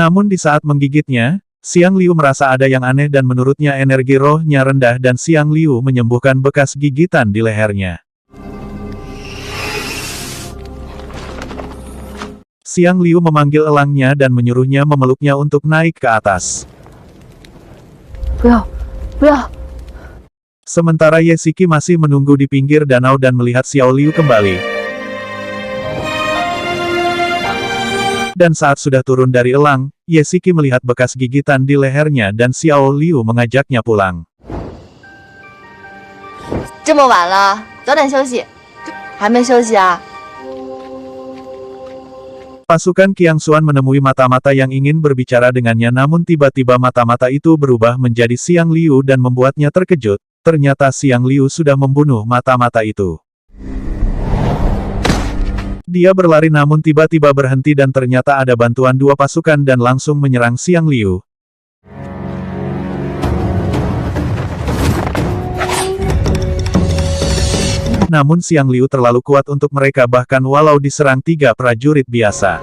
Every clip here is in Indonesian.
Namun di saat menggigitnya, Xiang Liu merasa ada yang aneh dan menurutnya energi rohnya rendah dan Xiang Liu menyembuhkan bekas gigitan di lehernya. Xiang Liu memanggil elangnya dan menyuruhnya memeluknya untuk naik ke atas. Sementara Ye Shiki masih menunggu di pinggir danau dan melihat Xiao Liu kembali. Dan saat sudah turun dari elang, Ye Shiki melihat bekas gigitan di lehernya dan Xiao Liu mengajaknya pulang. 这么晚了，早点休息。还没休息啊？ Pasukan Qiang Xuan menemui mata-mata yang ingin berbicara dengannya namun tiba-tiba mata-mata itu berubah menjadi Xiang Liu dan membuatnya terkejut. Ternyata Xiang Liu sudah membunuh mata-mata itu. Dia berlari namun tiba-tiba berhenti dan ternyata ada bantuan dua pasukan dan langsung menyerang Xiang Liu. Namun Xiang Liu terlalu kuat untuk mereka bahkan walau diserang 3 prajurit biasa.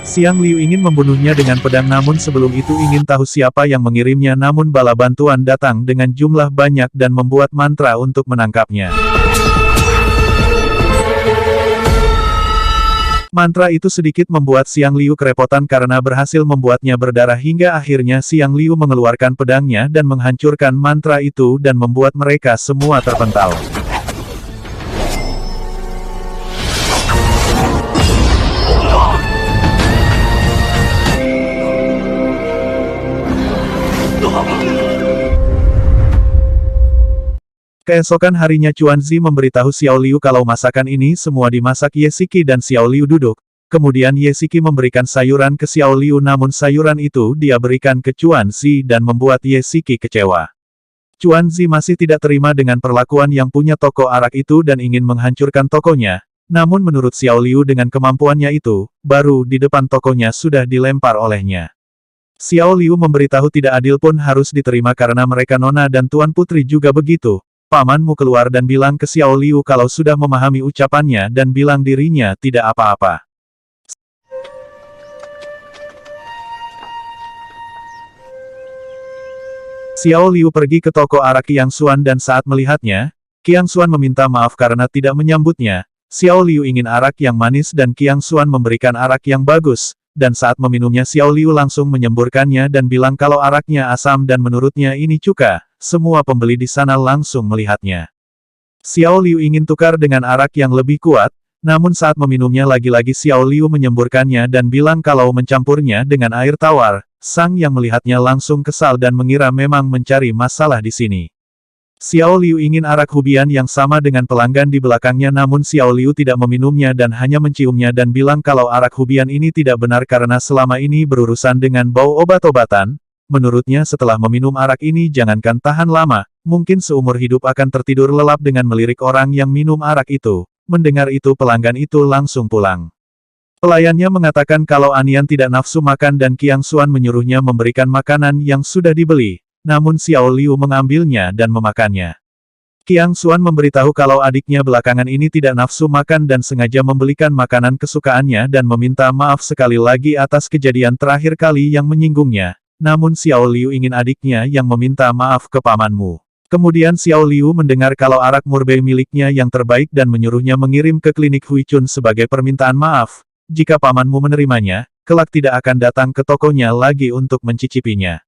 Xiang Liu ingin membunuhnya dengan pedang namun sebelum itu ingin tahu siapa yang mengirimnya namun bala bantuan datang dengan jumlah banyak dan membuat mantra untuk menangkapnya. Mantra itu sedikit membuat Xiang Liu kerepotan karena berhasil membuatnya berdarah hingga akhirnya Xiang Liu mengeluarkan pedangnya dan menghancurkan mantra itu dan membuat mereka semua terpental. Keesokan harinya Chuanzi memberitahu Xiao Liu kalau masakan ini semua dimasak Ye Shiki dan Xiao Liu duduk. Kemudian Ye Shiki memberikan sayuran ke Xiao Liu namun sayuran itu dia berikan ke Chuanzi dan membuat Ye Shiki kecewa. Chuanzi masih tidak terima dengan perlakuan yang punya toko arak itu dan ingin menghancurkan tokonya. Namun menurut Xiao Liu dengan kemampuannya itu, baru di depan tokonya sudah dilempar olehnya. Xiao Liu memberitahu tidak adil pun harus diterima karena mereka nona dan tuan putri juga begitu. Pamanmu keluar dan bilang ke Xiao Liu kalau sudah memahami ucapannya dan bilang dirinya tidak apa-apa. Xiao Liu pergi ke toko arak Qiang Xuan dan saat melihatnya, Qiang Xuan meminta maaf karena tidak menyambutnya. Xiao Liu ingin arak yang manis dan Qiang Xuan memberikan arak yang bagus, dan saat meminumnya Xiao Liu langsung menyemburkannya dan bilang kalau araknya asam dan menurutnya ini cuka. Semua pembeli di sana langsung melihatnya. Xiao Liu ingin tukar dengan arak yang lebih kuat, namun saat meminumnya lagi-lagi Xiao Liu menyemburkannya dan bilang kalau mencampurnya dengan air tawar. Sang yang melihatnya langsung kesal dan mengira memang mencari masalah di sini. Xiao Liu ingin arak hubian yang sama dengan pelanggan di belakangnya namun Xiao Liu tidak meminumnya dan hanya menciumnya dan bilang kalau arak hubian ini tidak benar karena selama ini berurusan dengan bau obat-obatan. Menurutnya setelah meminum arak ini jangankan tahan lama, mungkin seumur hidup akan tertidur lelap dengan melirik orang yang minum arak itu. Mendengar itu pelanggan itu langsung pulang. Pelayannya mengatakan kalau Anian tidak nafsu makan dan Qiang Xuan menyuruhnya memberikan makanan yang sudah dibeli, namun Xiao Liu mengambilnya dan memakannya. Qiang Xuan memberitahu kalau adiknya belakangan ini tidak nafsu makan dan sengaja membelikan makanan kesukaannya dan meminta maaf sekali lagi atas kejadian terakhir kali yang menyinggungnya. Namun Xiao Liu ingin adiknya yang meminta maaf ke pamanmu. Kemudian Xiao Liu mendengar kalau arak murbei miliknya yang terbaik dan menyuruhnya mengirim ke klinik Huichun sebagai permintaan maaf. Jika pamanmu menerimanya, kelak tidak akan datang ke tokonya lagi untuk mencicipinya.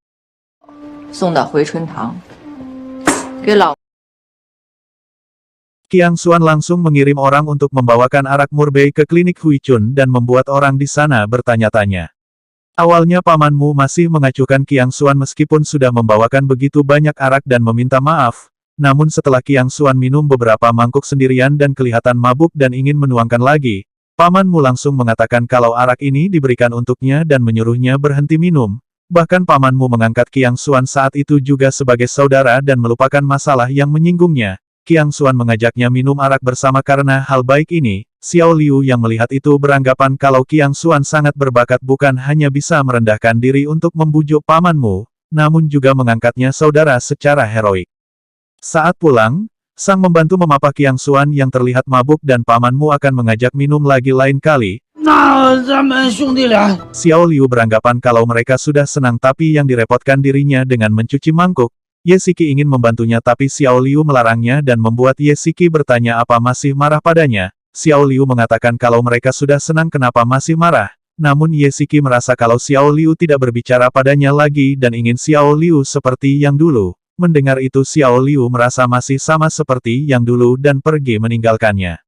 Qiang Xuan langsung mengirim orang untuk membawakan arak murbei ke klinik Huichun dan membuat orang di sana bertanya-tanya. Awalnya pamanmu masih mengacuhkan Qiang Xuan meskipun sudah membawakan begitu banyak arak dan meminta maaf, namun setelah Qiang Xuan minum beberapa mangkuk sendirian dan kelihatan mabuk dan ingin menuangkan lagi, pamanmu langsung mengatakan kalau arak ini diberikan untuknya dan menyuruhnya berhenti minum. Bahkan pamanmu mengangkat Qiang Xuan saat itu juga sebagai saudara dan melupakan masalah yang menyinggungnya. Qiang Xuan mengajaknya minum arak bersama karena hal baik ini. Xiao Liu yang melihat itu beranggapan kalau Qiang Xuan sangat berbakat bukan hanya bisa merendahkan diri untuk membujuk pamanmu, namun juga mengangkatnya saudara secara heroik. Saat pulang, sang membantu memapa Qiang Xuan yang terlihat mabuk dan pamanmu akan mengajak minum lagi lain kali. 那咱们兄弟俩 Xiao Liu beranggapan kalau mereka sudah senang tapi yang direpotkan dirinya dengan mencuci mangkuk. Ye Siki ingin membantunya tapi Xiao Liu melarangnya dan membuat Ye Siki bertanya apa masih marah padanya. Xiao Liu mengatakan kalau mereka sudah senang kenapa masih marah. Namun Ye Siki merasa kalau Xiao Liu tidak berbicara padanya lagi dan ingin Xiao Liu seperti yang dulu. Mendengar itu Xiao Liu merasa masih sama seperti yang dulu dan pergi meninggalkannya.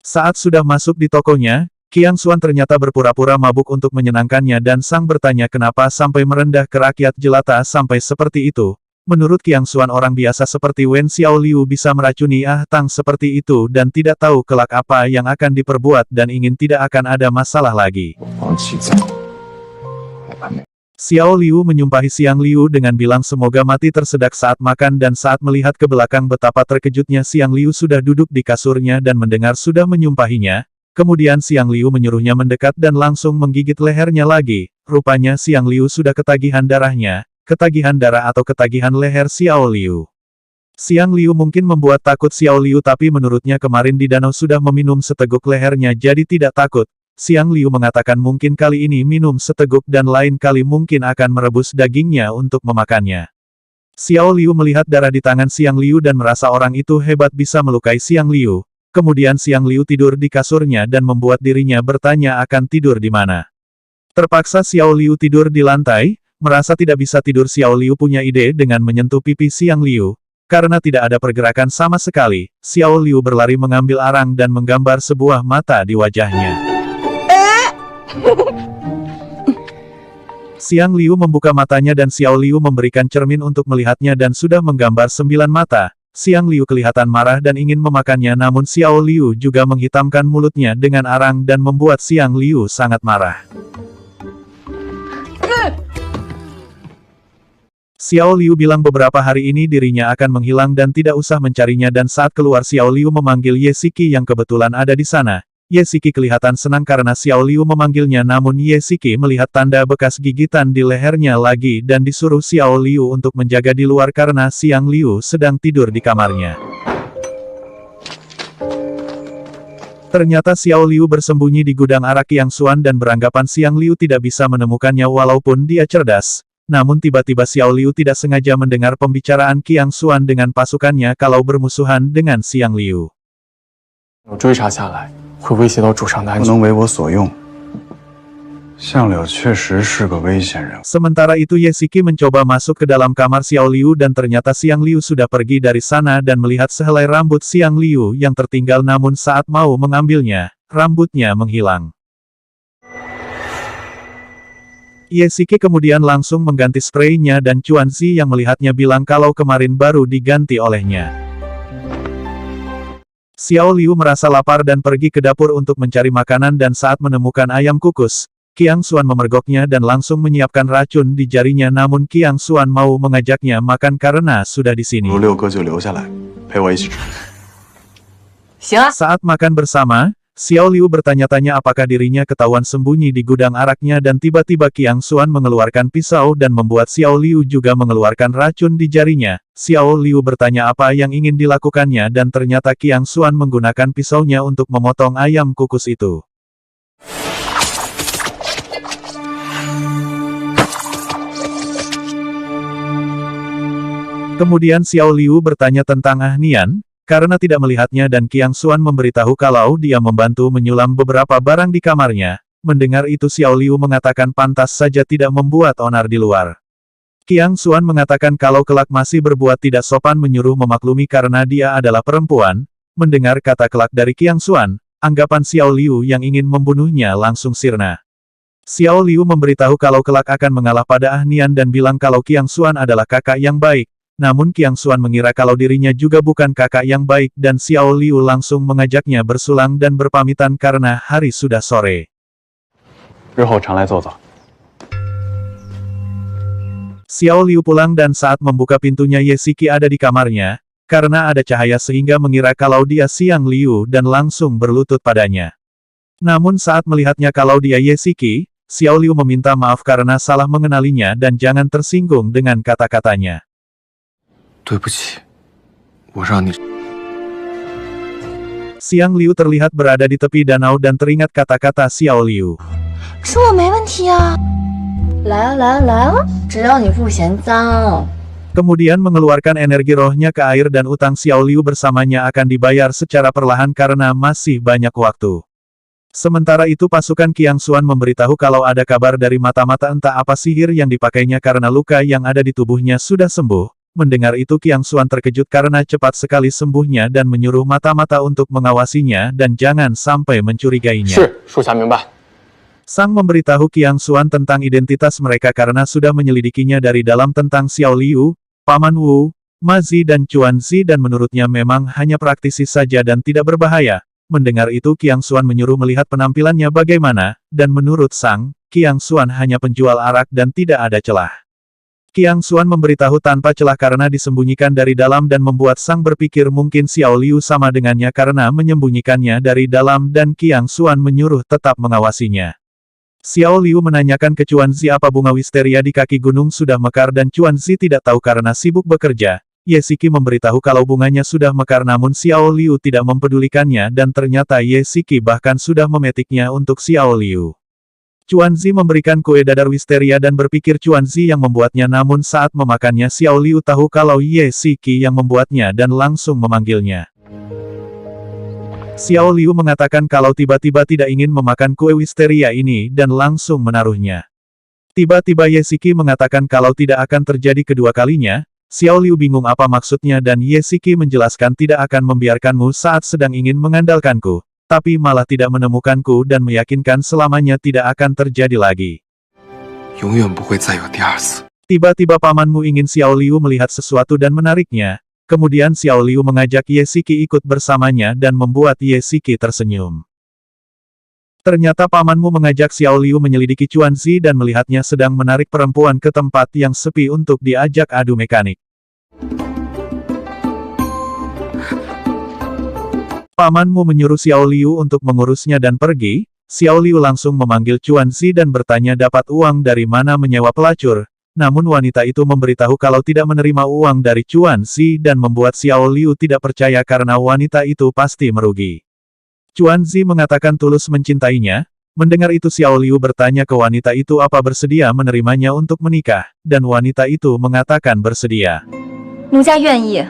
Saat sudah masuk di tokonya, Qiang Xuan ternyata berpura-pura mabuk untuk menyenangkannya dan sang bertanya kenapa sampai merendah ke rakyat jelata sampai seperti itu. Menurut Qiang Xuan orang biasa seperti Wen Xiao Liu bisa meracuni Ah Tang seperti itu dan tidak tahu kelak apa yang akan diperbuat dan ingin tidak akan ada masalah lagi. Xiao Liu menyumpahi Xiang Liu dengan bilang semoga mati tersedak saat makan dan saat melihat ke belakang betapa terkejutnya Xiang Liu sudah duduk di kasurnya dan mendengar sudah menyumpahinya. Kemudian Xiang Liu menyuruhnya mendekat dan langsung menggigit lehernya lagi. Rupanya Xiang Liu sudah ketagihan darahnya, ketagihan darah atau ketagihan leher Xiao Liu. Xiang Liu mungkin membuat takut Xiao Liu tapi menurutnya kemarin di danau sudah meminum seteguk lehernya jadi tidak takut. Xiang Liu mengatakan mungkin kali ini minum seteguk dan lain kali mungkin akan merebus dagingnya untuk memakannya. Xiao Liu melihat darah di tangan Xiang Liu dan merasa orang itu hebat bisa melukai Xiang Liu. Kemudian Xiang Liu tidur di kasurnya dan membuat dirinya bertanya akan tidur di mana. Terpaksa Xiao Liu tidur di lantai, merasa tidak bisa tidur Xiao Liu punya ide dengan menyentuh pipi Xiang Liu. Karena tidak ada pergerakan sama sekali, Xiao Liu berlari mengambil arang dan menggambar sebuah mata di wajahnya. Xiang Liu membuka matanya dan Xiao Liu memberikan cermin untuk melihatnya dan sudah menggambar 9 mata. Xiang Liu kelihatan marah dan ingin memakannya namun Xiao Liu juga menghitamkan mulutnya dengan arang dan membuat Xiang Liu sangat marah. Xiao Liu bilang beberapa hari ini dirinya akan menghilang dan tidak usah mencarinya dan saat keluar Xiao Liu memanggil Ye Siki yang kebetulan ada di sana. Ye Siki kelihatan senang karena Xiao Liu memanggilnya namun Ye Siki melihat tanda bekas gigitan di lehernya lagi dan disuruh Xiao Liu untuk menjaga di luar karena Xiang Liu sedang tidur di kamarnya. Ternyata Xiao Liu bersembunyi di gudang arak Qiang Xuan dan beranggapan Xiang Liu tidak bisa menemukannya walaupun dia cerdas. Namun tiba-tiba Xiao Liu tidak sengaja mendengar pembicaraan Qiang Xuan dengan pasukannya kalau bermusuhan dengan Xiang Liu. 追查下来，会威胁到主上的安全。不能为我所用。相柳确实是个危险人物。 Sementara itu Ye Siki mencoba masuk ke dalam kamar Xiao Liu dan ternyata Xiang Liu sudah pergi dari sana dan melihat sehelai rambut Xiang Liu yang tertinggal namun saat mau mengambilnya, rambutnya menghilang. Ye Siki kemudian langsung mengganti spraynya dan Chuan Zi yang melihatnya bilang kalau kemarin baru diganti olehnya. Xiao Liu merasa lapar dan pergi ke dapur untuk mencari makanan dan saat menemukan ayam kukus, Qiang Xuan memergoknya dan langsung menyiapkan racun di jarinya namun Qiang Xuan mau mengajaknya makan karena sudah di sini. 如六哥就留下来，陪我一起吃。 行啊， Saat makan bersama, Xiao Liu bertanya-tanya apakah dirinya ketahuan sembunyi di gudang araknya dan tiba-tiba Qiang Xuan mengeluarkan pisau dan membuat Xiao Liu juga mengeluarkan racun di jarinya. Xiao Liu bertanya apa yang ingin dilakukannya dan ternyata Qiang Xuan menggunakan pisaunya untuk memotong ayam kukus itu. Kemudian Xiao Liu bertanya tentang Ah Nian, karena tidak melihatnya dan Qiang Xuan memberitahu kalau dia membantu menyulam beberapa barang di kamarnya. Mendengar itu Xiao Liu mengatakan pantas saja tidak membuat onar di luar. Qiang Xuan mengatakan kalau kelak masih berbuat tidak sopan menyuruh memaklumi karena dia adalah perempuan. Mendengar kata kelak dari Qiang Xuan, anggapan Xiao Liu yang ingin membunuhnya langsung sirna. Xiao Liu memberitahu kalau kelak akan mengalah pada Ah Nian dan bilang kalau Qiang Xuan adalah kakak yang baik. Namun Qiang Xuan mengira kalau dirinya juga bukan kakak yang baik dan Xiao Liu langsung mengajaknya bersulang dan berpamitan karena hari sudah sore. 日后常来坐坐。 Xiao Liu pulang dan saat membuka pintunya Ye Siki ada di kamarnya, karena ada cahaya sehingga mengira kalau dia Xiang Liu dan langsung berlutut padanya. Namun saat melihatnya kalau dia Ye Siki, Xiao Liu meminta maaf karena salah mengenalinya dan jangan tersinggung dengan kata-katanya. 对不起，我让你 Xiang Liu terlihat berada di tepi danau dan teringat kata-kata Xiao Liu. 是我没问题啊。来啊来啊来啊，只要你不嫌脏。 Kemudian mengeluarkan energi rohnya ke air dan utang Xiao Liu bersamanya akan dibayar secara perlahan karena masih banyak waktu. Sementara itu pasukan Qiang Xuan memberitahu kalau ada kabar dari mata-mata entah apa sihir yang dipakainya karena luka yang ada di tubuhnya sudah sembuh. Mendengar itu Qiang Xuan terkejut karena cepat sekali sembuhnya dan menyuruh mata-mata untuk mengawasinya dan jangan sampai mencurigainya. 是属下明白。 Sang memberitahu Qiang Xuan tentang identitas mereka karena sudah menyelidikinya dari dalam tentang Xiao Liu, Paman Wu, Ma Zi dan Chuan Zi dan menurutnya memang hanya praktisi saja dan tidak berbahaya. Mendengar itu Qiang Xuan menyuruh melihat penampilannya bagaimana, dan menurut Sang, Qiang Xuan hanya penjual arak dan tidak ada celah. Qiang Xuan memberitahu tanpa celah karena disembunyikan dari dalam dan membuat Sang berpikir mungkin Xiao Liu sama dengannya karena menyembunyikannya dari dalam dan Qiang Xuan menyuruh tetap mengawasinya. Xiao Liu menanyakan ke Chuan Zi apa bunga wisteria di kaki gunung sudah mekar dan Chuan Zi tidak tahu karena sibuk bekerja. Ye Siki memberitahu kalau bunganya sudah mekar namun Xiao Liu tidak mempedulikannya dan ternyata Ye Siki bahkan sudah memetiknya untuk Xiao Liu. Chuan Zi memberikan kue dadar wisteria dan berpikir Chuan Zi yang membuatnya namun saat memakannya Xiao Liu tahu kalau Ye Siki yang membuatnya dan langsung memanggilnya. Xiao Liu mengatakan kalau tiba-tiba tidak ingin memakan kue wisteria ini dan langsung menaruhnya. Tiba-tiba Ye Siki mengatakan kalau tidak akan terjadi kedua kalinya. Xiao Liu bingung apa maksudnya dan Ye Siki menjelaskan tidak akan membiarkanmu saat sedang ingin mengandalkanku, tapi malah tidak menemukanku dan meyakinkan selamanya tidak akan terjadi lagi. 永远不会再有第二次。 Tiba-tiba pamanmu ingin Xiao Liu melihat sesuatu dan menariknya, kemudian Xiao Liu mengajak Ye Siki ikut bersamanya dan membuat Ye Siki tersenyum. Ternyata pamanmu mengajak Xiao Liu menyelidiki Chuan Zi dan melihatnya sedang menarik perempuan ke tempat yang sepi untuk diajak adu mekanik. Pamanmu menyuruh Xiao Liu untuk mengurusnya dan pergi. Xiao Liu langsung memanggil Chuan Zi dan bertanya dapat uang dari mana menyewa pelacur. Namun wanita itu memberitahu kalau tidak menerima uang dari Chuan Zi dan membuat Xiao Liu tidak percaya karena wanita itu pasti merugi. Chuan Zi mengatakan tulus mencintainya. Mendengar itu Xiao Liu bertanya ke wanita itu apa bersedia menerimanya untuk menikah, dan wanita itu mengatakan bersedia. 奴家愿意。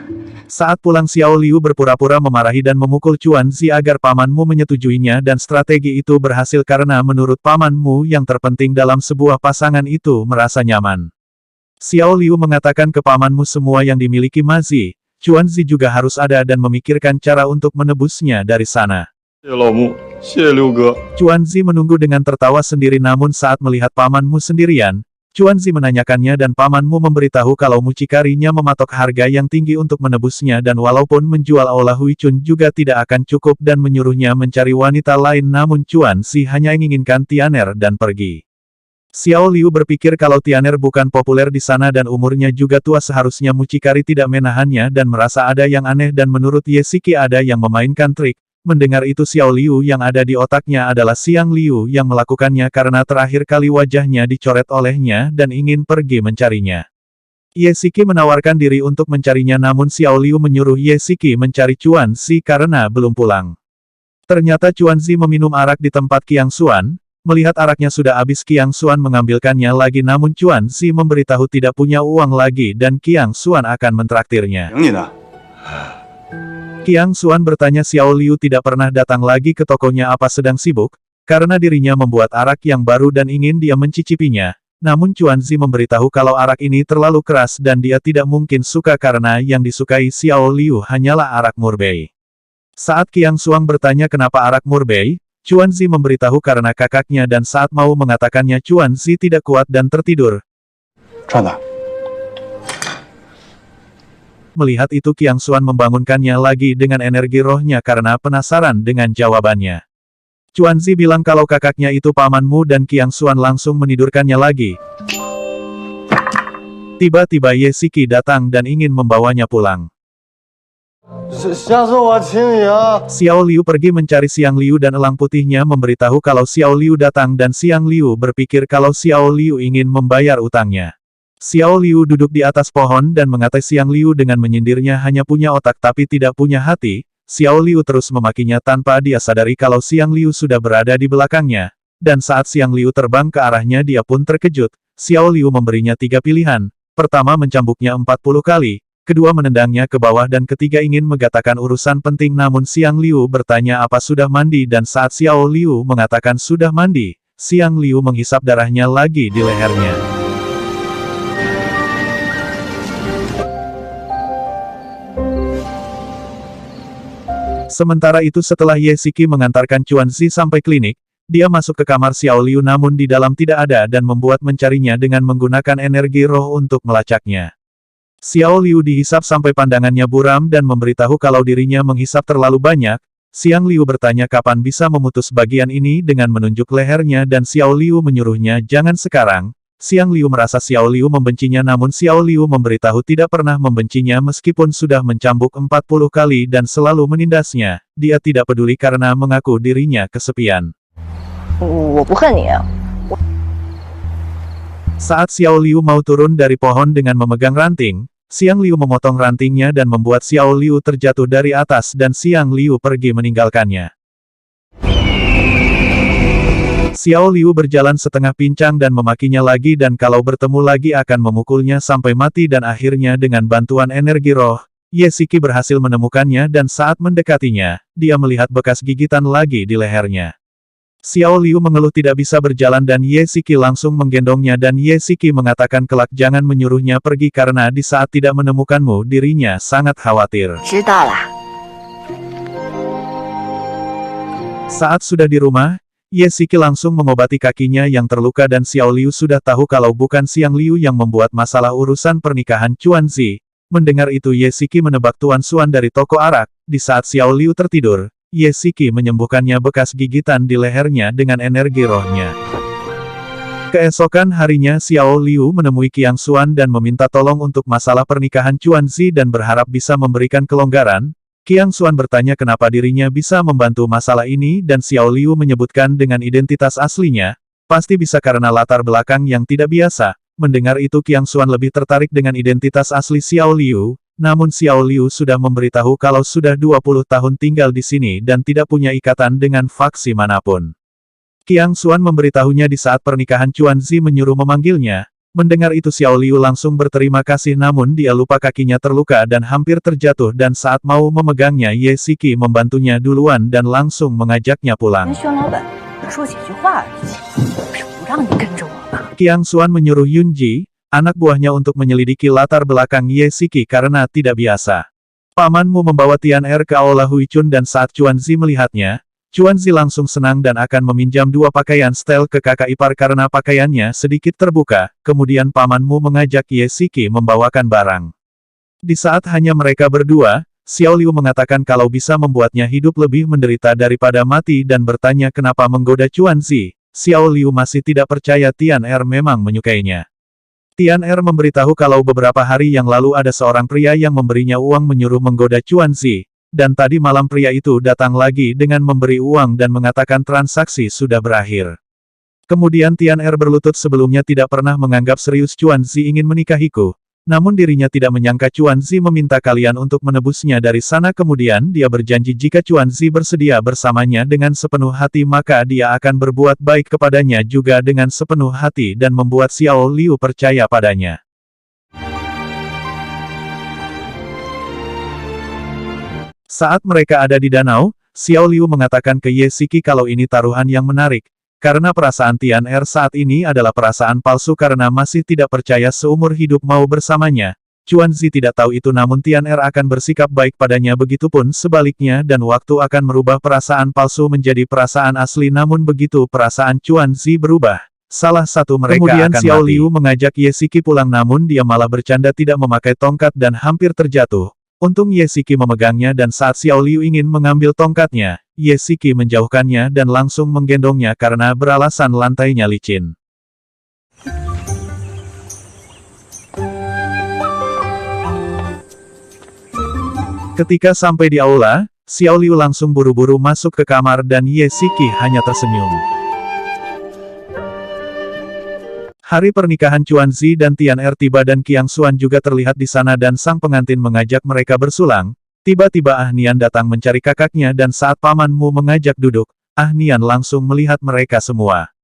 Saat pulang Xiao Liu berpura-pura memarahi dan memukul Chuan Zi agar pamanmu menyetujuinya dan strategi itu berhasil karena menurut pamanmu yang terpenting dalam sebuah pasangan itu merasa nyaman. Xiao Liu mengatakan ke pamanmu semua yang dimiliki Ma Zi, Chuan Zi juga harus ada dan memikirkan cara untuk menebusnya dari sana. 谢老木，谢六哥。 Chuan Zi menunggu dengan tertawa sendiri namun saat melihat pamanmu sendirian, Chuan Zi menanyakannya dan pamanmu memberitahu kalau mucikarinya mematok harga yang tinggi untuk menebusnya dan walaupun menjual Aula Huichun juga tidak akan cukup dan menyuruhnya mencari wanita lain namun Chuan Zi hanya menginginkan Tianer dan pergi. Xiao Liu berpikir kalau Tianer bukan populer di sana dan umurnya juga tua seharusnya mucikari tidak menahannya dan merasa ada yang aneh dan menurut Ye Siki ada yang memainkan trik. Mendengar itu Xiao Liu yang ada di otaknya adalah Xiang Liu yang melakukannya karena terakhir kali wajahnya dicoret olehnya dan ingin pergi mencarinya. Ye Siki menawarkan diri untuk mencarinya namun Xiao Liu menyuruh Ye Siki mencari Chuan Zi karena belum pulang. Ternyata Chuan Zi meminum arak di tempat Qiang Xuan. Melihat araknya sudah habis Qiang Xuan mengambilkannya lagi namun Chuan Zi memberitahu tidak punya uang lagi dan Qiang Xuan akan mentraktirnya. 赢你的。 Qiang Xuan bertanya Xiao Liu tidak pernah datang lagi ke tokonya apa sedang sibuk, karena dirinya membuat arak yang baru dan ingin dia mencicipinya. Namun Chuan Zi memberitahu kalau arak ini terlalu keras dan dia tidak mungkin suka karena yang disukai Xiao Liu hanyalah arak murbei. Saat Qiang Xuan bertanya kenapa arak murbei, Chuan Zi memberitahu karena kakaknya dan saat mau mengatakannya Chuan Zi tidak kuat dan tertidur. 串子， Melihat itu Qiang Xuan membangunkannya lagi dengan energi rohnya karena penasaran dengan jawabannya. Chuan Zi bilang kalau kakaknya itu pamanmu dan Qiang Xuan langsung menidurkannya lagi. Tiba-tiba Ye Siki datang dan ingin membawanya pulang. 下次我请你啊。 Xiao Liu pergi mencari Xiang Liu dan elang putihnya memberitahu kalau Xiao Liu datang dan Xiang Liu berpikir kalau Xiao Liu ingin membayar utangnya. Xiao Liu duduk di atas pohon dan mengatai Xiang Liu dengan menyindirnya hanya punya otak tapi tidak punya hati. Xiao Liu terus memakinya tanpa dia sadari kalau Xiang Liu sudah berada di belakangnya. Dan saat Xiang Liu terbang ke arahnya dia pun terkejut. Xiao Liu memberinya 3 pilihan. Pertama mencambuknya 40 kali. Kedua menendangnya ke bawah dan ketiga ingin mengatakan urusan penting namun Xiang Liu bertanya apa sudah mandi dan saat Xiao Liu mengatakan sudah mandi, Xiang Liu menghisap darahnya lagi di lehernya. Sementara itu setelah Ye Siki mengantarkan Chuan Zi sampai klinik, dia masuk ke kamar Xiao Liu namun di dalam tidak ada dan membuat mencarinya dengan menggunakan energi roh untuk melacaknya. Xiao Liu dihisap sampai pandangannya buram dan memberitahu kalau dirinya menghisap terlalu banyak. Xiang Liu bertanya kapan bisa memutus bagian ini dengan menunjuk lehernya dan Xiao Liu menyuruhnya jangan sekarang. Xiang Liu merasa Xiao Liu membencinya namun Xiao Liu memberitahu tidak pernah membencinya meskipun sudah mencambuk 40 kali dan selalu menindasnya. Dia tidak peduli karena mengaku dirinya kesepian. 我不恨你。 Saat Xiao Liu mau turun dari pohon dengan memegang ranting, Xiang Liu memotong rantingnya dan membuat Xiao Liu terjatuh dari atas dan Xiang Liu pergi meninggalkannya. Xiao Liu berjalan setengah pincang dan memakinya lagi dan kalau bertemu lagi akan memukulnya sampai mati dan akhirnya dengan bantuan energi roh, Ye Siki berhasil menemukannya dan saat mendekatinya, dia melihat bekas gigitan lagi di lehernya. Xiao Liu mengeluh tidak bisa berjalan dan Ye Siki langsung menggendongnya dan Ye Siki mengatakan kelak jangan menyuruhnya pergi karena di saat tidak menemukanmu dirinya sangat khawatir. 知道啦。 Saat sudah di rumah, Ye Siki langsung mengobati kakinya yang terluka dan Xiao Liu sudah tahu kalau bukan Xiang Liu yang membuat masalah urusan pernikahan Chuan Zi. Mendengar itu Ye Siki menebak Tuan Xuan dari toko arak. Di saat Xiao Liu tertidur, Ye Siki menyembuhkannya bekas gigitan di lehernya dengan energi rohnya. Keesokan harinya Xiao Liu menemui Qiang Xuan dan meminta tolong untuk masalah pernikahan Chuan Zi dan berharap bisa memberikan kelonggaran. Qiang Xuan bertanya kenapa dirinya bisa membantu masalah ini dan Xiao Liu menyebutkan dengan identitas aslinya, pasti bisa karena latar belakang yang tidak biasa. Mendengar itu Qiang Xuan lebih tertarik dengan identitas asli Xiao Liu. Namun Xiao Liu sudah memberitahu kalau sudah 20 tahun tinggal di sini dan tidak punya ikatan dengan faksi manapun. Qiang Xuan memberitahunya di saat pernikahan Chuan Zi menyuruh memanggilnya. Mendengar itu Xiao Liu langsung berterima kasih namun dia lupa kakinya terluka dan hampir terjatuh dan saat mau memegangnya Ye Siki membantunya duluan dan langsung mengajaknya pulang. 跟宣老板说几句话而已，我是不让你跟着我的。 Qiang Xuan menyuruh Yunji, anak buahnya untuk menyelidiki latar belakang Ye Siki karena tidak biasa. Pamanmu membawa Tian Er ke Aula Huichun dan saat Chuan Zi melihatnya, Chuan Zi langsung senang dan akan meminjam 2 pakaian setel ke kakak ipar karena pakaiannya sedikit terbuka, kemudian pamanmu mengajak Ye Siki membawakan barang. Di saat hanya mereka berdua, Xiao Liu mengatakan kalau bisa membuatnya hidup lebih menderita daripada mati dan bertanya kenapa menggoda Chuan Zi. Xiao Liu masih tidak percaya Tian Er memang menyukainya. Tian Er memberitahu kalau beberapa hari yang lalu ada seorang pria yang memberinya uang menyuruh menggoda Chuan Zi. Dan tadi malam pria itu datang lagi dengan memberi uang dan mengatakan transaksi sudah berakhir. Kemudian Tian Er berlutut sebelumnya tidak pernah menganggap serius Chuan Zi ingin menikahiku. Namun dirinya tidak menyangka Chuan Zi meminta kalian untuk menebusnya dari sana kemudian dia berjanji jika Chuan Zi bersedia bersamanya dengan sepenuh hati maka dia akan berbuat baik kepadanya juga dengan sepenuh hati dan membuat Xiao Liu percaya padanya. Saat mereka ada di danau, Xiao Liu mengatakan ke Ye Siki kalau ini taruhan yang menarik. Karena perasaan Tian Er saat ini adalah perasaan palsu karena masih tidak percaya seumur hidup mau bersamanya. Chuan Zi tidak tahu itu namun Tian Er akan bersikap baik padanya begitupun sebaliknya dan waktu akan merubah perasaan palsu menjadi perasaan asli namun begitu perasaan Chuan Zi berubah, salah satu mereka kemudian akan Xiao Liu mengajak Ye Siki pulang namun dia malah bercanda tidak memakai tongkat dan hampir terjatuh. Untung Ye Siki memegangnya dan saat Xiao Liu ingin mengambil tongkatnya, Ye Siki menjauhkannya dan langsung menggendongnya karena beralasan lantainya licin. Ketika sampai di aula, Xiao Liu langsung buru-buru masuk ke kamar dan Ye Siki hanya tersenyum. Hari pernikahan Chuanzi dan Tian Er tiba dan Qiang Xuan juga terlihat di sana dan sang pengantin mengajak mereka bersulang. Tiba-tiba Ah Nian datang mencari kakaknya dan saat Paman Mu mengajak duduk, Ah Nian langsung melihat mereka semua.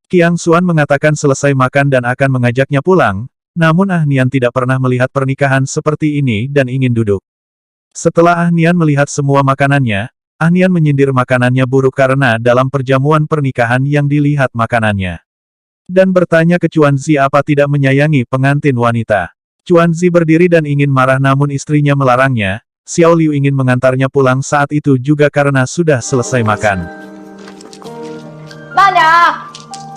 Qiang Xuan mengatakan selesai makan dan akan mengajaknya pulang, namun Ah Nian tidak pernah melihat pernikahan seperti ini dan ingin duduk. Setelah Ah Nian melihat semua makanannya, Ah Nian menyindir makanannya buruk karena dalam perjamuan pernikahan yang dilihat makanannya. Dan bertanya ke Chuanzi apa tidak menyayangi pengantin wanita. Chuanzi berdiri dan ingin marah namun istrinya melarangnya. Xiao Liu ingin mengantarnya pulang saat itu juga karena sudah selesai makan.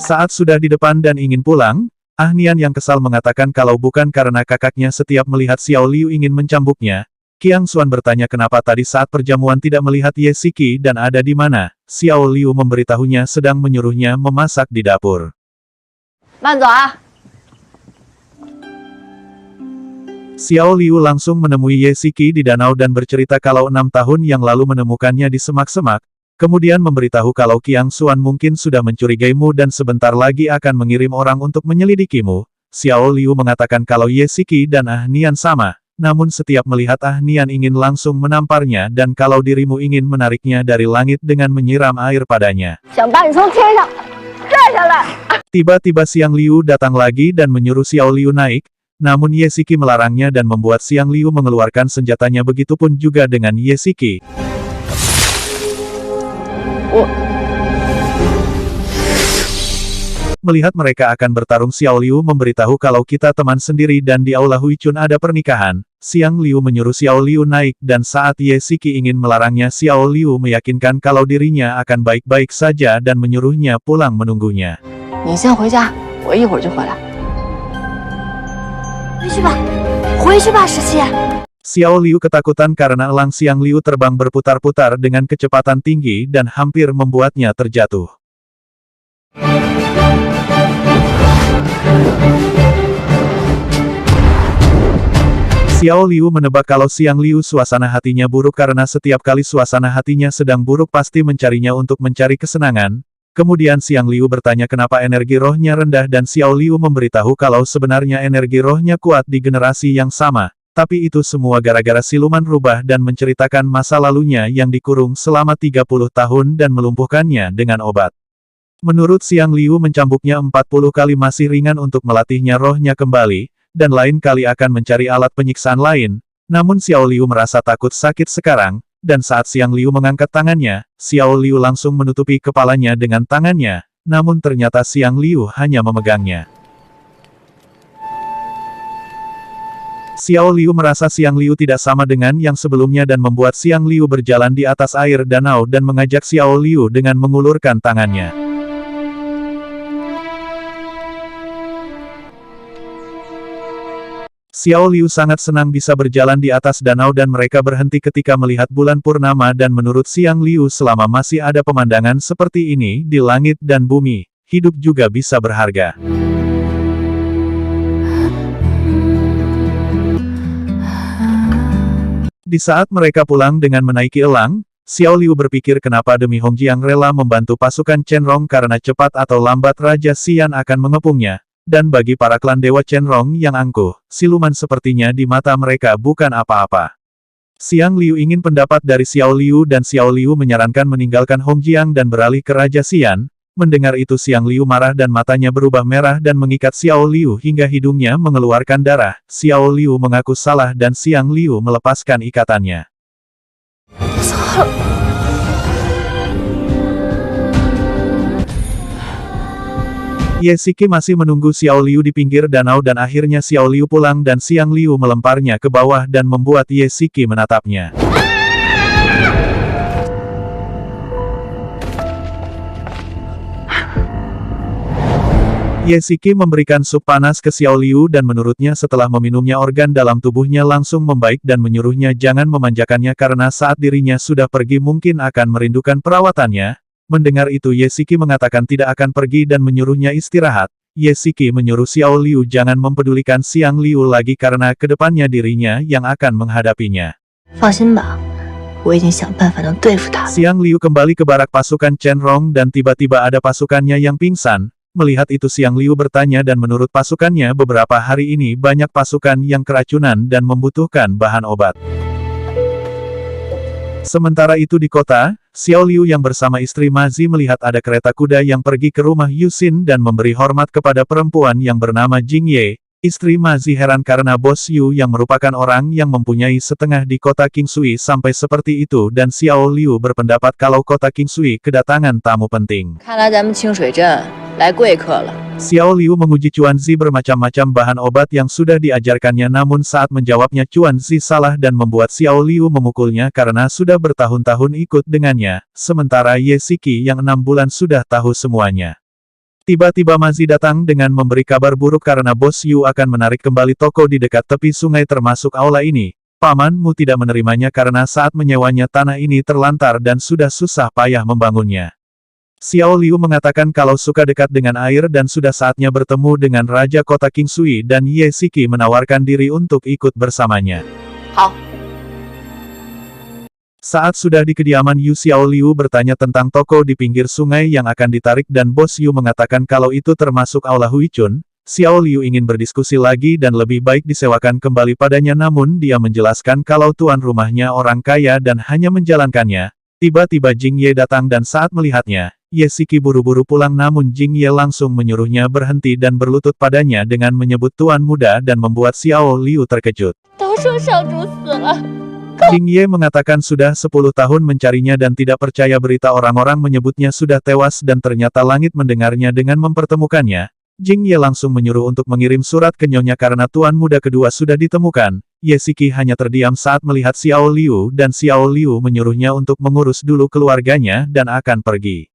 Saat sudah di depan dan ingin pulang, Ah Nian yang kesal mengatakan kalau bukan karena kakaknya setiap melihat Xiao Liu ingin mencambuknya. Qiang Xuan bertanya kenapa tadi saat perjamuan tidak melihat Ye Siki dan ada di mana. Xiao Liu memberitahunya sedang menyuruhnya memasak di dapur. Xiao Liu langsung menemui Ye Siki di danau dan bercerita kalau 6 tahun yang lalu menemukannya di semak-semak. Kemudian memberitahu kalau Qiang Xuan mungkin sudah mencurigaimu dan sebentar lagi akan mengirim orang untuk menyelidikimu. Xiao Liu mengatakan kalau Ye Siki dan Ah Nian sama, namun setiap melihat Ah Nian ingin langsung menamparnya dan kalau dirimu ingin menariknya dari langit dengan menyiram air padanya. Tiba-tiba Xiang Liu datang lagi dan menyuruh Xiao Liu naik, namun Ye Siki melarangnya dan membuat Xiang Liu mengeluarkan senjatanya begitupun juga dengan Ye Siki. Melihat mereka akan bertarung Xiao Liu memberitahu kalau kita teman sendiri dan di aula Huichun ada pernikahan. Xiang Liu menyuruh Xiao Liu naik dan saat Ye Siki ingin melarangnya Xiao Liu meyakinkan kalau dirinya akan baik-baik saja dan menyuruhnya pulang menunggunya. Xiao Liu ketakutan karena elang Xiang Liu terbang berputar-putar dengan kecepatan tinggi dan hampir membuatnya terjatuh. Xiao Liu menebak kalau Xiang Liu suasana hatinya buruk karena setiap kali suasana hatinya sedang buruk pasti mencarinya untuk mencari kesenangan. Kemudian Xiang Liu bertanya kenapa energi rohnya rendah dan Xiao Liu memberitahu kalau sebenarnya energi rohnya kuat di generasi yang sama. Tapi itu semua gara-gara siluman rubah dan menceritakan masa lalunya yang dikurung selama 30 tahun dan melumpuhkannya dengan obat. Menurut Xiang Liu mencambuknya 40 kali masih ringan untuk melatihnya rohnya kembali, dan lain kali akan mencari alat penyiksaan lain. Namun Xiao Liu merasa takut sakit sekarang, dan saat Xiang Liu mengangkat tangannya, Xiao Liu langsung menutupi kepalanya dengan tangannya, namun ternyata Xiang Liu hanya memegangnya. Xiao Liu merasa Xiang Liu tidak sama dengan yang sebelumnya dan membuat Xiang Liu berjalan di atas air danau dan mengajak Xiao Liu dengan mengulurkan tangannya. Xiao Liu sangat senang bisa berjalan di atas danau dan mereka berhenti ketika melihat bulan purnama dan menurut Xiang Liu selama masih ada pemandangan seperti ini di langit dan bumi, hidup juga bisa berharga. Di saat mereka pulang dengan menaiki elang, Xiao Liu berpikir kenapa demi Hongjiang rela membantu pasukan Chenrong karena cepat atau lambat Raja Xian akan mengepungnya. Dan bagi para klan Dewa Chenrong yang angkuh, siluman sepertinya di mata mereka bukan apa-apa. Xiang Liu ingin pendapat dari Xiao Liu dan Xiao Liu menyarankan meninggalkan Hongjiang dan beralih ke Raja Xian. Mendengar itu Xiang Liu marah dan matanya berubah merah dan mengikat Xiao Liu hingga hidungnya mengeluarkan darah. Xiao Liu mengaku salah dan Xiang Liu melepaskan ikatannya. Ye Siki masih menunggu Xiao Liu di pinggir danau dan akhirnya Xiao Liu pulang dan Xiang Liu melemparnya ke bawah dan membuat Ye Siki menatapnya. Ye Siki memberikan sup panas ke Xiao Liu dan menurutnya setelah meminumnya organ dalam tubuhnya langsung membaik dan menyuruhnya jangan memanjakannya karena saat dirinya sudah pergi mungkin akan merindukan perawatannya. Mendengar itu Ye Siki mengatakan tidak akan pergi dan menyuruhnya istirahat. Ye Siki menyuruh Xiao Liu jangan mempedulikan Xiang Liu lagi karena kedepannya dirinya yang akan menghadapinya. 放心吧，我已经想办法能对付他。 Xiang Liu kembali ke barak pasukan Chen Rong dan tiba-tiba ada pasukannya yang pingsan. Melihat itu Xiang Liu bertanya dan menurut pasukannya beberapa hari ini banyak pasukan yang keracunan dan membutuhkan bahan obat. Sementara itu di kota, Xiao Liu yang bersama istri Ma Zi melihat ada kereta kuda yang pergi ke rumah Yu Xin dan memberi hormat kepada perempuan yang bernama Jing Ye. Istri Ma Zi heran karena bos Yu yang merupakan orang yang mempunyai setengah di kota Qingshui sampai seperti itu dan Xiao Liu berpendapat kalau kota Qingshui kedatangan tamu penting. 看来咱们清水镇来贵客了。 Xiao Liu menguji Chuan Zi bermacam-macam bahan obat yang sudah diajarkannya namun saat menjawabnya Chuan Zi salah dan membuat Xiao Liu memukulnya karena sudah bertahun-tahun ikut dengannya, sementara Ye Siki yang 6 bulan sudah tahu semuanya. Tiba-tiba Ma Zi datang dengan memberi kabar buruk karena bos Yu akan menarik kembali toko di dekat tepi sungai termasuk aula ini. Pamanmu tidak menerimanya karena saat menyewanya tanah ini terlantar dan sudah susah payah membangunnya. Xiao Liu mengatakan kalau suka dekat dengan air dan sudah saatnya bertemu dengan Raja Kota Qingshui dan Ye Siki menawarkan diri untuk ikut bersamanya. 好， Saat sudah di kediaman Yu Xiao Liu bertanya tentang toko di pinggir sungai yang akan ditarik dan bos Yu mengatakan kalau itu termasuk aula Huichun. Xiao Liu ingin berdiskusi lagi dan lebih baik disewakan kembali padanya namun dia menjelaskan kalau tuan rumahnya orang kaya dan hanya menjalankannya. Tiba-tiba Jing Ye datang dan saat melihatnya, Ye Siki buru-buru pulang namun Jing Ye langsung menyuruhnya berhenti dan berlutut padanya dengan menyebut tuan muda dan membuat Xiao Liu terkejut. 都说少主死了， Jing Ye mengatakan sudah 10 tahun mencarinya dan tidak percaya berita orang-orang menyebutnya sudah tewas dan ternyata langit mendengarnya dengan mempertemukannya. Jing Ye langsung menyuruh untuk mengirim surat ke nyonya karena tuan muda kedua sudah ditemukan. Ye Siki hanya terdiam saat melihat Xiao Liu dan Xiao Liu menyuruhnya untuk mengurus dulu keluarganya dan akan pergi.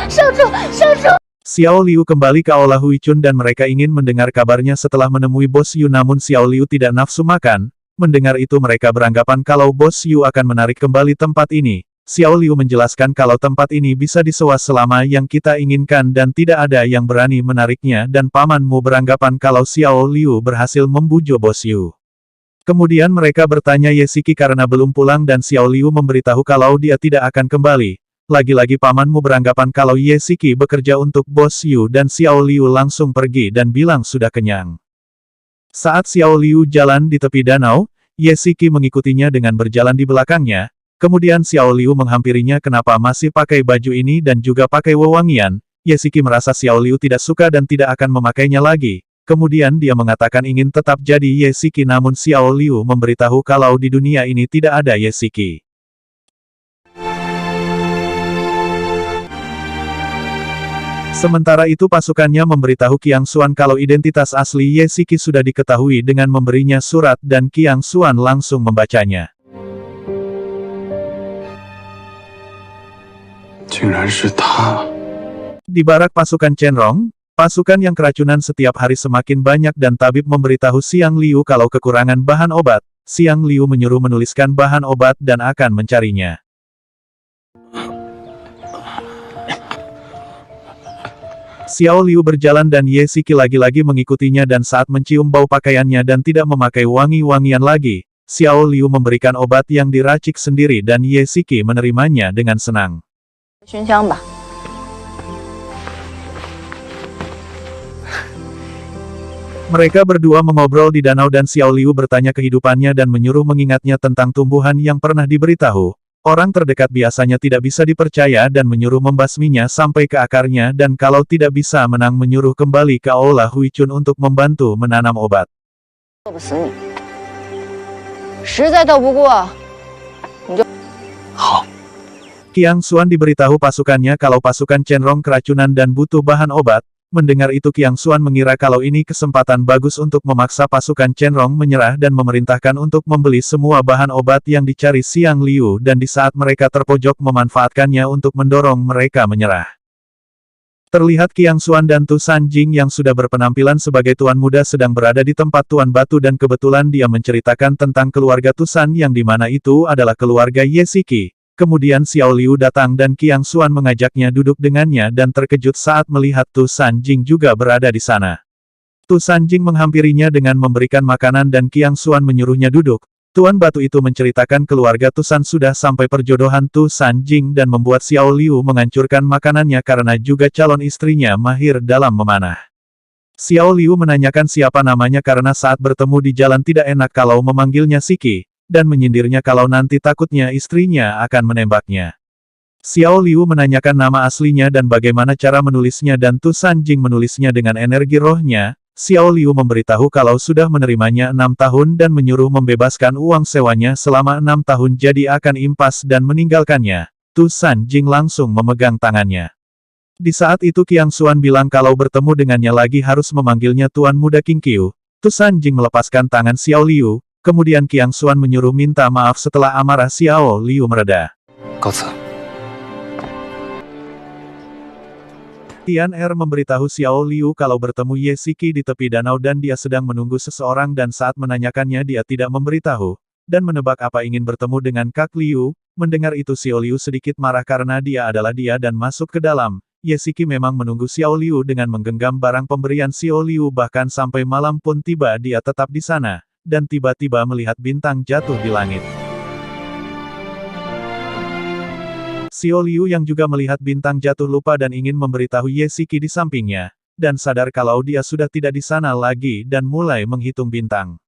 少主，少主。 Xiao Liu kembali ke aula Huichun dan mereka ingin mendengar kabarnya setelah menemui bos Yu namun Xiao Liu tidak nafsu makan. Mendengar itu mereka beranggapan kalau bos Yu akan menarik kembali tempat ini. Xiao Liu menjelaskan kalau tempat ini bisa disewa selama yang kita inginkan dan tidak ada yang berani menariknya dan pamanmu beranggapan kalau Xiao Liu berhasil membujuk bos Yu. Kemudian mereka bertanya Ye Siki karena belum pulang dan Xiao Liu memberitahu kalau dia tidak akan kembali. Lagi-lagi pamanmu beranggapan kalau Ye Siki bekerja untuk bos Yu dan Xiao Liu langsung pergi dan bilang sudah kenyang. Saat Xiao Liu jalan di tepi danau, Ye Siki mengikutinya dengan berjalan di belakangnya. Kemudian Xiao Liu menghampirinya kenapa masih pakai baju ini dan juga pakai wewangian. Ye Siki merasa Xiao Liu tidak suka dan tidak akan memakainya lagi. Kemudian dia mengatakan ingin tetap jadi Ye Siki namun Xiao Liu memberitahu kalau di dunia ini tidak ada Ye Siki. Sementara itu pasukannya memberitahu Qiang Xuan kalau identitas asli Ye Siki sudah diketahui dengan memberinya surat dan Qiang Xuan langsung membacanya. 竟然是他。 Di barak pasukan Chen Rong, pasukan yang keracunan setiap hari semakin banyak dan tabib memberitahu Xiang Liu kalau kekurangan bahan obat. Xiang Liu menyuruh menuliskan bahan obat dan akan mencarinya. Xiao Liu berjalan dan Ye Siki lagi-lagi mengikutinya dan saat mencium bau pakaiannya dan tidak memakai wangi-wangian lagi, Xiao Liu memberikan obat yang diracik sendiri dan Ye Siki menerimanya dengan senang. 熏香吧。 Mereka berdua mengobrol di danau dan Xiao Liu bertanya kehidupannya dan menyuruh mengingatnya tentang tumbuhan yang pernah diberitahu. Orang terdekat biasanya tidak bisa dipercaya dan menyuruh membasminya sampai ke akarnya dan kalau tidak bisa menang menyuruh kembali ke aula Huichun untuk membantu menanam obat. 斗不死你，实在斗不过， 好， Qiang Xuan diberitahu pasukannya kalau pasukan Chen Rong keracunan dan butuh bahan obat. Mendengar itu Qiang Xuan mengira kalau ini kesempatan bagus untuk memaksa pasukan Chen Rong menyerah dan memerintahkan untuk membeli semua bahan obat yang dicari Xiang Liu dan di saat mereka terpojok memanfaatkannya untuk mendorong mereka menyerah. Terlihat Qiang Xuan dan Tu Sanjing yang sudah berpenampilan sebagai tuan muda sedang berada di tempat tuan batu dan kebetulan dia menceritakan tentang keluarga Tusan yang dimana itu adalah keluarga Ye Siki. Kemudian Xiao Liu datang dan Qiang Xuan mengajaknya duduk dengannya dan terkejut saat melihat Tu Sanjing juga berada di sana. Tu Sanjing menghampirinya dengan memberikan makanan dan Qiang Xuan menyuruhnya duduk. Tuan Batu itu menceritakan keluarga Tu San sudah sampai perjodohan Tu Sanjing dan membuat Xiao Liu menghancurkan makanannya karena juga calon istrinya mahir dalam memanah. Xiao Liu menanyakan siapa namanya karena saat bertemu di jalan tidak enak kalau memanggilnya Siki, dan menyindirnya kalau nanti takutnya istrinya akan menembaknya. Xiao Liu menanyakan nama aslinya dan bagaimana cara menulisnya dan Tu Sanjing menulisnya dengan energi rohnya. Xiao Liu memberitahu kalau sudah menerimanya 6 tahun dan menyuruh membebaskan uang sewanya selama 6 tahun jadi akan impas dan meninggalkannya. Tu Sanjing langsung memegang tangannya. Di saat itu Qiang Xuan bilang kalau bertemu dengannya lagi harus memanggilnya Tuan Muda King Qiu. Tu Sanjing melepaskan tangan Xiao Liu. Kemudian Qiang Xuan menyuruh minta maaf setelah amarah Xiao Liu mereda. Tian Er memberitahu Xiao Liu kalau bertemu Ye Siki di tepi danau dan dia sedang menunggu seseorang dan saat menanyakannya dia tidak memberitahu, dan menebak apa ingin bertemu dengan Kak Liu. Mendengar itu Xiao Liu sedikit marah karena dia adalah dia dan masuk ke dalam. Ye Siki memang menunggu Xiao Liu dengan menggenggam barang pemberian Xiao Liu bahkan sampai malam pun tiba dia tetap di sana. Dan tiba-tiba melihat bintang jatuh di langit. Xiao Liu yang juga melihat bintang jatuh lupa dan ingin memberitahu Ye Siki di sampingnya, dan sadar kalau dia sudah tidak di sana lagi dan mulai menghitung bintang.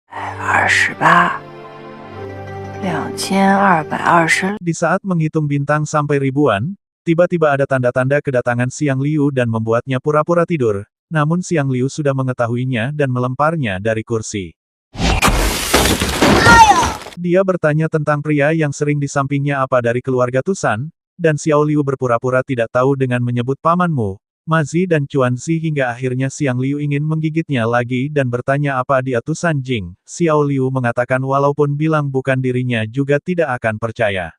2820. Di saat menghitung bintang sampai ribuan, tiba-tiba ada tanda-tanda kedatangan Xiang Liu dan membuatnya pura-pura tidur. Namun Xiang Liu sudah mengetahuinya dan melemparnya dari kursi. Dia bertanya tentang pria yang sering di sampingnya apa dari keluarga Tu San, dan Xiao Liu berpura-pura tidak tahu dengan menyebut pamanmu, Ma Zi dan Chuan Zi hingga akhirnya Xiang Liu ingin menggigitnya lagi dan bertanya apa dia Tu Sanjing. Xiao Liu mengatakan walaupun bilang bukan dirinya juga tidak akan percaya.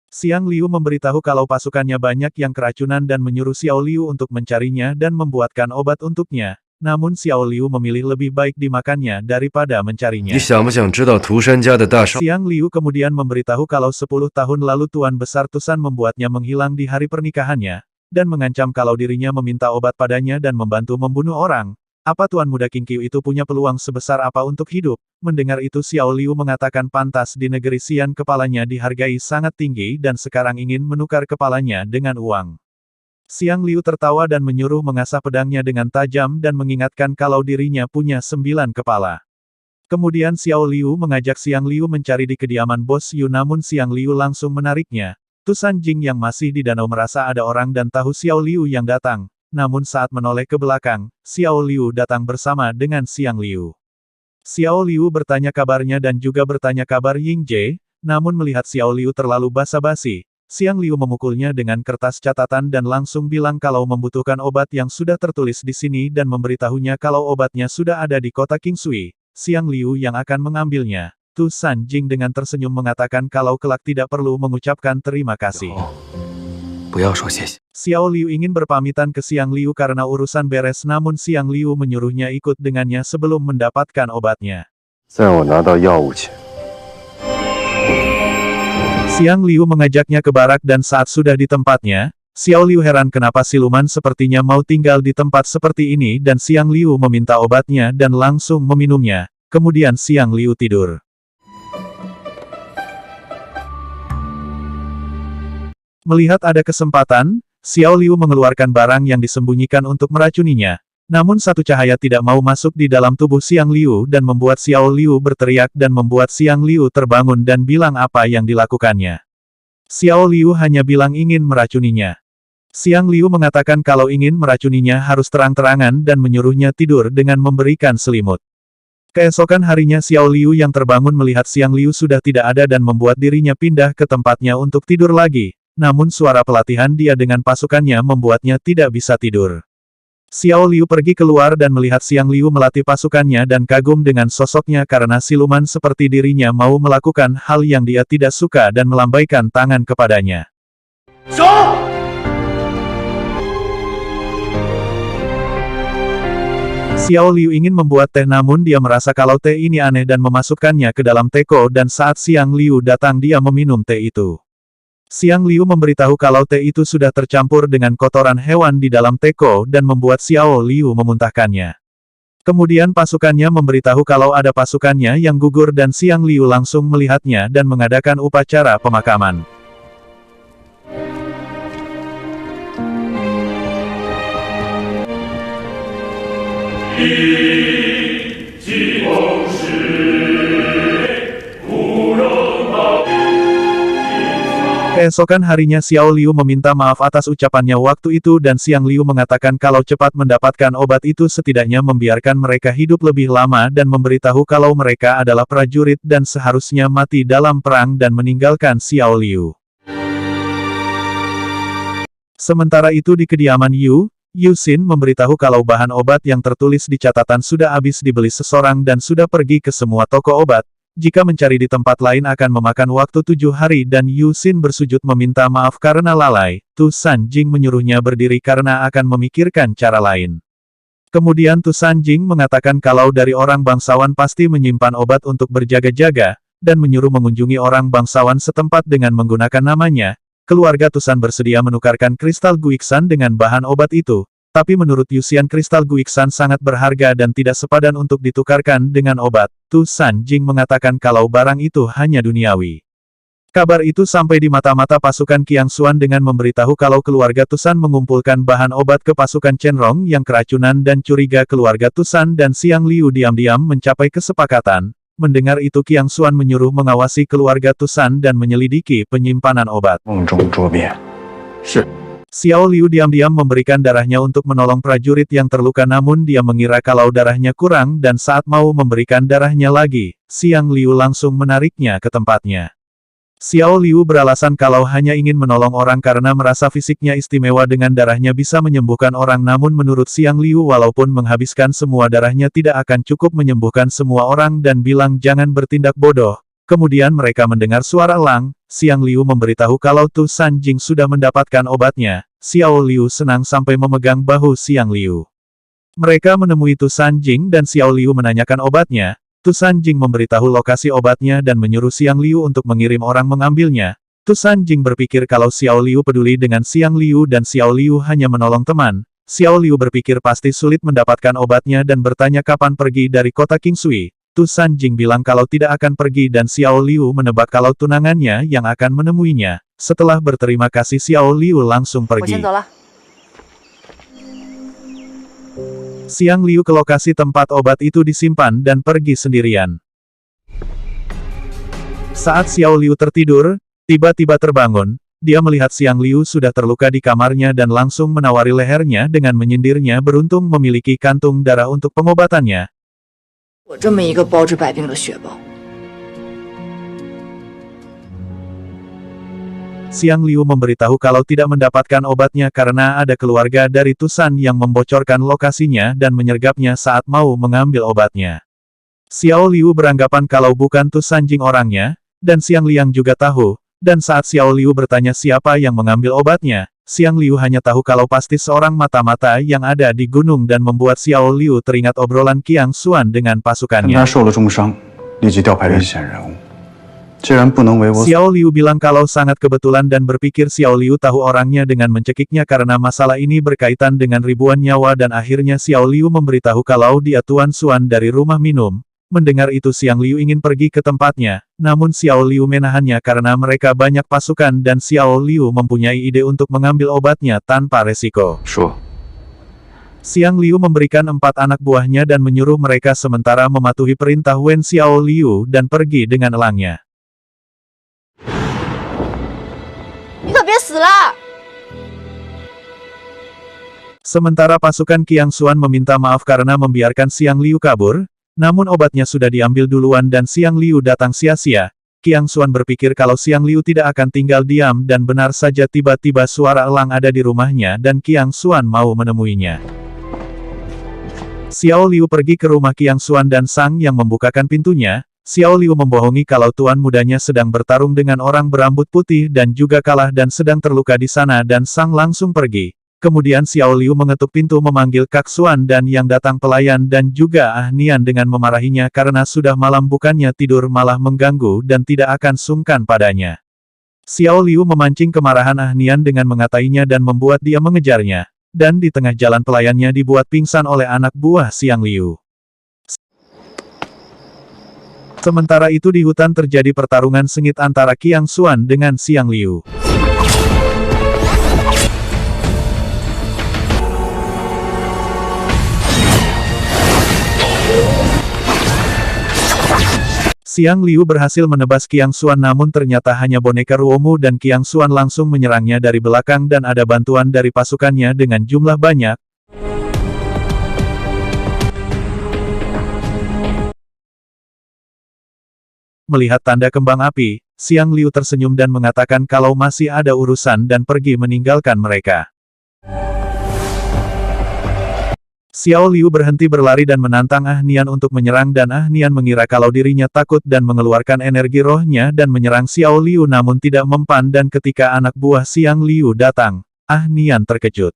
Xiang Liu memberitahu kalau pasukannya banyak yang keracunan dan menyuruh Xiao Liu untuk mencarinya dan membuatkan obat untuknya. Namun Xiao Liu memilih lebih baik dimakannya daripada mencarinya. Xiang Liu kemudian memberitahu kalau 10 tahun lalu Tuan Besar Tu San membuatnya menghilang di hari pernikahannya, dan mengancam kalau dirinya meminta obat padanya dan membantu membunuh orang. Apa Tuan Muda King Qiu itu punya peluang sebesar apa untuk hidup? Mendengar itu Xiao Liu mengatakan pantas di negeri Xian kepalanya dihargai sangat tinggi dan sekarang ingin menukar kepalanya dengan uang. Xiang Liu tertawa dan menyuruh mengasah pedangnya dengan tajam dan mengingatkan kalau dirinya punya 9 kepala. Kemudian Xiao Liu mengajak Xiang Liu mencari di kediaman Bos Yu namun Xiang Liu langsung menariknya. Tu Sanjing yang masih di danau merasa ada orang dan tahu Xiao Liu yang datang. Namun saat menoleh ke belakang, Xiao Liu datang bersama dengan Xiang Liu. Xiao Liu bertanya kabarnya dan juga bertanya kabar Ying Jie, namun melihat Xiao Liu terlalu basa-basi, Xiang Liu memukulnya dengan kertas catatan dan langsung bilang kalau membutuhkan obat yang sudah tertulis di sini dan memberitahunya kalau obatnya sudah ada di kota Qingshui. Xiang Liu yang akan mengambilnya. Tu Sanjing dengan tersenyum mengatakan kalau kelak tidak perlu mengucapkan terima kasih. Xiao Liu ingin berpamitan ke Xiang Liu karena urusan beres namun Xiang Liu menyuruhnya ikut dengannya sebelum mendapatkan obatnya. Xiang Liu mengajaknya ke barak dan saat sudah di tempatnya, Xiao Liu heran kenapa siluman sepertinya mau tinggal di tempat seperti ini dan Xiang Liu meminta obatnya dan langsung meminumnya. Kemudian Xiang Liu tidur. Melihat ada kesempatan, Xiao Liu mengeluarkan barang yang disembunyikan untuk meracuninya. Namun satu cahaya tidak mau masuk di dalam tubuh Xiang Liu dan membuat Xiao Liu berteriak dan membuat Xiang Liu terbangun dan bilang apa yang dilakukannya. Xiao Liu hanya bilang ingin meracuninya. Xiang Liu mengatakan kalau ingin meracuninya harus terang-terangan dan menyuruhnya tidur dengan memberikan selimut. Keesokan harinya Xiao Liu yang terbangun melihat Xiang Liu sudah tidak ada dan membuat dirinya pindah ke tempatnya untuk tidur lagi. Namun suara pelatihan dia dengan pasukannya membuatnya tidak bisa tidur. Xiao Liu pergi keluar dan melihat Xiang Liu melatih pasukannya dan kagum dengan sosoknya karena siluman seperti dirinya mau melakukan hal yang dia tidak suka dan melambaikan tangan kepadanya. Xiao Liu ingin membuat teh namun dia merasa kalau teh ini aneh dan memasukkannya ke dalam teko dan saat Xiang Liu datang dia meminum teh itu. Xiang Liu memberitahu kalau teh itu sudah tercampur dengan kotoran hewan di dalam teko dan membuat Xiao Liu memuntahkannya. Kemudian pasukannya memberitahu kalau ada pasukannya yang gugur dan Xiang Liu langsung melihatnya dan mengadakan upacara pemakaman. Keesokan harinya Xiao Liu meminta maaf atas ucapannya waktu itu dan Xiang Liu mengatakan kalau cepat mendapatkan obat itu setidaknya membiarkan mereka hidup lebih lama dan memberitahu kalau mereka adalah prajurit dan seharusnya mati dalam perang dan meninggalkan Xiao Liu. Sementara itu di kediaman Yu Xin memberitahu kalau bahan obat yang tertulis di catatan sudah habis dibeli seseorang dan sudah pergi ke semua toko obat. Jika mencari di tempat lain akan memakan waktu 7 hari dan Yu Xin bersujud meminta maaf karena lalai, Tu Sanjing menyuruhnya berdiri karena akan memikirkan cara lain. Kemudian Tu Sanjing mengatakan kalau dari orang bangsawan pasti menyimpan obat untuk berjaga-jaga, dan menyuruh mengunjungi orang bangsawan setempat dengan menggunakan namanya. Keluarga Tusan bersedia menukarkan kristal Guiksan dengan bahan obat itu. Tapi menurut Yuxian kristal Guiksan sangat berharga dan tidak sepadan untuk ditukarkan dengan obat. Tu Sanjing mengatakan kalau barang itu hanya duniawi. Kabar itu sampai di mata-mata pasukan Qiang Xuan dengan memberitahu kalau keluarga Tusan mengumpulkan bahan obat ke pasukan Chenrong yang keracunan dan curiga keluarga Tusan dan Xiang Liu diam-diam mencapai kesepakatan. Mendengar itu Qiang Xuan menyuruh mengawasi keluarga Tusan dan menyelidiki penyimpanan obat. Xiao Liu diam-diam memberikan darahnya untuk menolong prajurit yang terluka namun dia mengira kalau darahnya kurang dan saat mau memberikan darahnya lagi, Xiang Liu langsung menariknya ke tempatnya. Xiao Liu beralasan kalau hanya ingin menolong orang karena merasa fisiknya istimewa dengan darahnya bisa menyembuhkan orang namun menurut Xiang Liu walaupun menghabiskan semua darahnya tidak akan cukup menyembuhkan semua orang dan bilang jangan bertindak bodoh. Kemudian mereka mendengar suara elang, Xiang Liu memberitahu kalau Tu Sanjing sudah mendapatkan obatnya. Xiao Liu senang sampai memegang bahu Xiang Liu. Mereka menemui Tu Sanjing dan Xiao Liu menanyakan obatnya. Tu Sanjing memberitahu lokasi obatnya dan menyuruh Xiang Liu untuk mengirim orang mengambilnya. Tu Sanjing berpikir kalau Xiao Liu peduli dengan Xiang Liu dan Xiao Liu hanya menolong teman. Xiao Liu berpikir pasti sulit mendapatkan obatnya dan bertanya kapan pergi dari kota Qingsui. Tu Sanjing bilang kalau tidak akan pergi dan Xiao Liu menebak kalau tunangannya yang akan menemuinya. Setelah berterima kasih Xiao Liu langsung pergi. Xiang Liu ke lokasi tempat obat itu disimpan dan pergi sendirian. Saat Xiao Liu tertidur, tiba-tiba terbangun, dia melihat Xiang Liu sudah terluka di kamarnya dan langsung menawari lehernya dengan menyindirnya beruntung memiliki kantung darah untuk pengobatannya. 我这么一个包治百病的血包。 Xiang Liu memberitahu kalau tidak mendapatkan obatnya karena ada keluarga dari Tusan yang membocorkan lokasinya dan menyergapnya saat mau mengambil obatnya. Xiao Liu beranggapan kalau bukan Tu Sanjing orangnya, dan Xiang Liang juga tahu, dan saat Xiao Liu bertanya siapa yang mengambil obatnya, Xiang Liu hanya tahu kalau pasti seorang mata-mata yang ada di gunung dan membuat Xiao Liu teringat obrolan Qiang Xuan dengan pasukannya. Xiao Liu bilang kalau sangat kebetulan dan berpikir Xiao Liu tahu orangnya dengan mencekiknya karena masalah ini berkaitan dengan ribuan nyawa dan akhirnya Xiao Liu memberitahu kalau dia Tuan Xuan dari rumah minum. Mendengar itu Xiang Liu ingin pergi ke tempatnya, namun Xiao Liu menahannya karena mereka banyak pasukan dan Xiao Liu mempunyai ide untuk mengambil obatnya tanpa resiko. Xiang Liu memberikan 4 anak buahnya dan menyuruh mereka sementara mematuhi perintah Wen Xiao Liu dan pergi dengan elangnya. 你可别死了！ Sementara pasukan Qiang Xuan meminta maaf karena membiarkan Xiang Liu kabur, namun obatnya sudah diambil duluan dan Xiang Liu datang sia-sia. Qiang Xuan berpikir kalau Xiang Liu tidak akan tinggal diam dan benar saja tiba-tiba suara elang ada di rumahnya dan Qiang Xuan mau menemuinya. Xiao Liu pergi ke rumah Qiang Xuan dan Sang yang membukakan pintunya. Xiao Liu membohongi kalau tuan mudanya sedang bertarung dengan orang berambut putih dan juga kalah dan sedang terluka di sana dan Sang langsung pergi. Kemudian Xiao Liu mengetuk pintu memanggil Kak Xuan dan yang datang pelayan dan juga Ah Nian dengan memarahinya karena sudah malam bukannya tidur malah mengganggu dan tidak akan sungkan padanya. Xiao Liu memancing kemarahan Ah Nian dengan mengatainya dan membuat dia mengejarnya. Dan di tengah jalan pelayannya dibuat pingsan oleh anak buah Xiang Liu. Sementara itu di hutan terjadi pertarungan sengit antara Qiang Xuan dengan Xiang Liu. Xiang Liu berhasil menebas Qiang Xuan namun ternyata hanya boneka Ruomu dan Qiang Xuan langsung menyerangnya dari belakang dan ada bantuan dari pasukannya dengan jumlah banyak. Melihat tanda kembang api, Xiang Liu tersenyum dan mengatakan kalau masih ada urusan dan pergi meninggalkan mereka. Xiao Liu berhenti berlari dan menantang Ah Nian untuk menyerang dan Ah Nian mengira kalau dirinya takut dan mengeluarkan energi rohnya dan menyerang Xiao Liu namun tidak mempan dan ketika anak buah Xiang Liu datang, Ah Nian terkejut.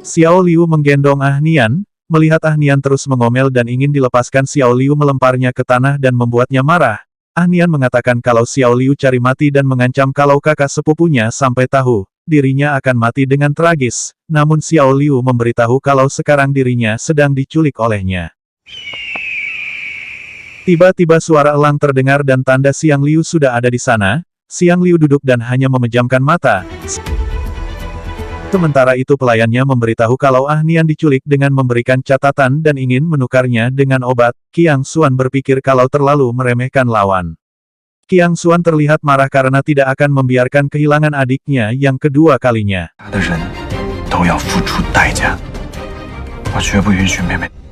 Xiao Liu menggendong Ah Nian, melihat Ah Nian terus mengomel dan ingin dilepaskan Xiao Liu melemparnya ke tanah dan membuatnya marah. Ah Nian mengatakan kalau Xiao Liu cari mati dan mengancam kalau kakak sepupunya sampai tahu dirinya akan mati dengan tragis, namun Xiao Liu memberitahu kalau sekarang dirinya sedang diculik olehnya. Tiba-tiba suara elang terdengar dan tanda Xiang Liu sudah ada di sana. Xiang Liu duduk dan hanya memejamkan mata. Sementara itu pelayannya memberitahu kalau Ah Nian diculik dengan memberikan catatan dan ingin menukarnya dengan obat. Qiang Xuan berpikir kalau terlalu meremehkan lawan. Qiang Xuan terlihat marah karena tidak akan membiarkan kehilangan adiknya yang kedua kalinya. 他的人都要付出代价，我绝不允许妹妹。